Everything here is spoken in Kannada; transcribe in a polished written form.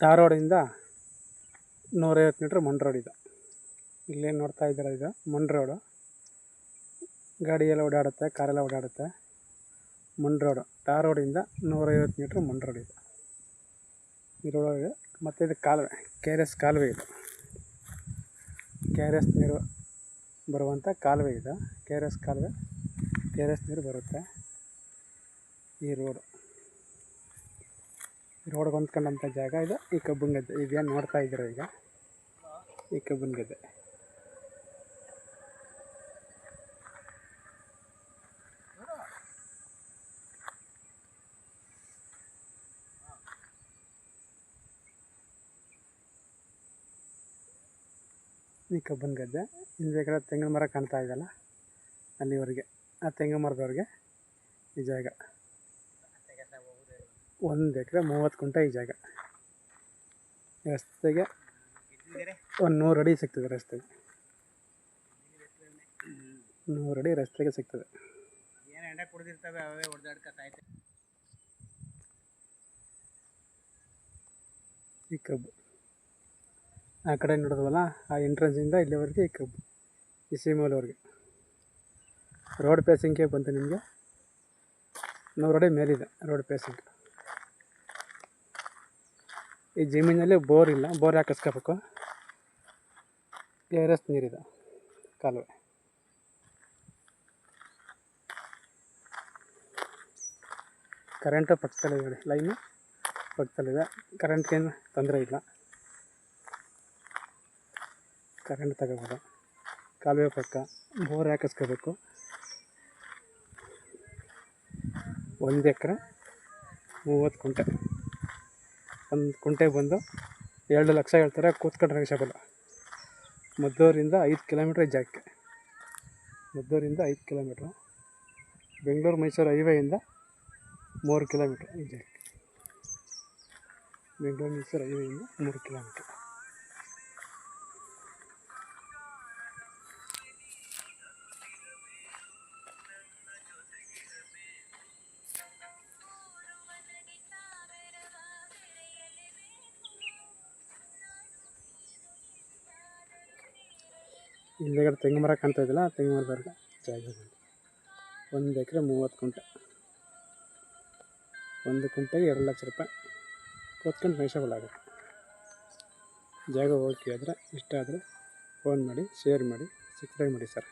ಟಾರ್ ರೋಡಿಂದ 150 ಮೀಟ್ರ್ ಮಣ್ ರೋಡ್ ಇದು. ಇಲ್ಲೇನು ನೋಡ್ತಾ ಇದ್ದೀರ, ಇದು ಮಣ್ ರೋಡು. ಗಾಡಿಯೆಲ್ಲ ಓಡಾಡುತ್ತೆ, ಕಾರೆಲ್ಲ ಓಡಾಡುತ್ತೆ. ಮಣ್ ರೋಡು, ಟಾರ್ ರೋಡಿಂದ 150 ಮೀಟ್ರ್ ಮಣ್ ರೋಡ್ ಇದು. ಈ ರೋಡೊಳಗೆ ಮತ್ತು ಇದು ಕಾಲುವೆ, KRS ಕಾಲುವೆ ಇದು. KRS ನೀರು ಬರುವಂಥ ಕಾಲುವೆ ಇದು. KRS ಕಾಲುವೆ, KRS ನೀರು ಬರುತ್ತೆ. ಈ ರೋಡ್ಗೆ ಹೊಂದ್ಕೊಂಡಂಥ ಜಾಗ ಇದು. ಈ ಕಬ್ಬನ್ ಗದ್ದೆ ಇದೇನು ನೋಡ್ತಾ ಇದ್ದೀರ ಈಗ, ಈ ಕಬ್ಬನ್ ಗದ್ದೆ. ಈ ಕಬ್ಬನ್ ಗದ್ದೆ ಹಿಂದೆ ತೆಂಗಿನ ಮರ ಕಾಣ್ತಾ ಇದೆಯಲ್ಲ, ಅಲ್ಲಿವರೆಗೆ ಆ ತೆಂಗಿನ ಮರದವ್ರಿಗೆ ಈ ಜಾಗ. 1 ಎಕರೆ 30 ಗುಂಟೆ ಈ ಜಾಗ. ರಸ್ತೆಗೆ ಒಂದು 100 ಅಡಿ ಸಿಗ್ತದೆ. ರಸ್ತೆಗೆ 100 ಅಡಿ ರಸ್ತೆಗೆ ಸಿಗ್ತದೆ. ಈ ಕಬ್ಬು ಆ ಕಡೆ ನೋಡಿದ್ವಲ್ಲ, ಆ ಎಂಟ್ರೆನ್ಸಿಂದ ಇಲ್ಲಿವರೆಗೆ ಈ ಕಬ್ಬು, ಈ ಸೀಮೆವರೆಗೆ ರೋಡ್ ಪೇಸಿಂಗ್ಗೆ ಬಂತು ನಿಮಗೆ 100 ಅಡಿ ಮೇಲಿದೆ ರೋಡ್ ಪೇಸಿಂಗ್. ಈ ಜಮೀನಲ್ಲಿ ಬೋರ್ ಇಲ್ಲ, ಬೋರ್ ಹಾಕಿಸ್ಕೋಬೇಕು. KRS ನೀರಿದೆ ಕಾಲುವೆ. ಕರೆಂಟು ಪಕ್ಕದಲ್ಲಿದೆ ನೋಡಿ, ಲೈನು ಪಕ್ಕದಲ್ಲಿದೆ. ಕರೆಂಟ್ಗೇನು ತೊಂದರೆ ಇಲ್ಲ, ಕರೆಂಟ್ ತಗೋಬೋದು. ಕಾಲುವೆ ಪಕ್ಕ ಬೋರ್ ಹಾಕಿಸ್ಕೋಬೇಕು. 1 ಎಕರೆ 30 ಗುಂಟೆ. ಒಂದು ಗುಂಟೆಗೆ ಬಂದು 2 ಲಕ್ಷ ಹೇಳ್ತಾರೆ. ಕೂತ್ಕೊಂಡ್ರೆ ನೆಗೋಷಿಯಬಲ್. ಮದ್ದೂರಿಂದ 5 ಕಿಲೋಮೀಟ್ರ್ ಈ ಜಾಗಕ್ಕೆ. ಮದ್ದೂರಿಂದ 5 ಕಿಲೋಮೀಟ್ರು. ಬೆಂಗಳೂರು ಮೈಸೂರು ಹೈವೇಯಿಂದ 3 ಕಿಲೋಮೀಟ್ರ್ ಈ ಜಾಗಕ್ಕೆ. ಬೆಂಗಳೂರು ಮೈಸೂರು ಹೈವೇಯಿಂದ 3 ಕಿಲೋಮೀಟ್ರ್. ಹಿಂದೆಗಡೆ ತೆಂಗಿನ ಮರ ಕಾಣ್ತಾ ಇದ್ದಿಲ್ಲ, ತೆಂಗಿನ ಮರದವ್ರಿಗೆ ಜಾಗ. 1 ಎಕರೆ 30 ಗುಂಟೆ. 1 ಗುಂಟೆಗೆ 2 ಲಕ್ಷ ರೂಪಾಯಿ. ಕೂತ್ಕೊಂಡು ನೆಗೋಷಿಯಬಲ್ ಆಗುತ್ತೆ. ಜಾಗ ಓಕೆ ಆದರೆ, ಇಷ್ಟ ಆದರೆ ಫೋನ್ ಮಾಡಿ, ಶೇರ್ ಮಾಡಿ, ಸಬ್ಸ್ಕ್ರೈಬ್ ಮಾಡಿ ಸರ್.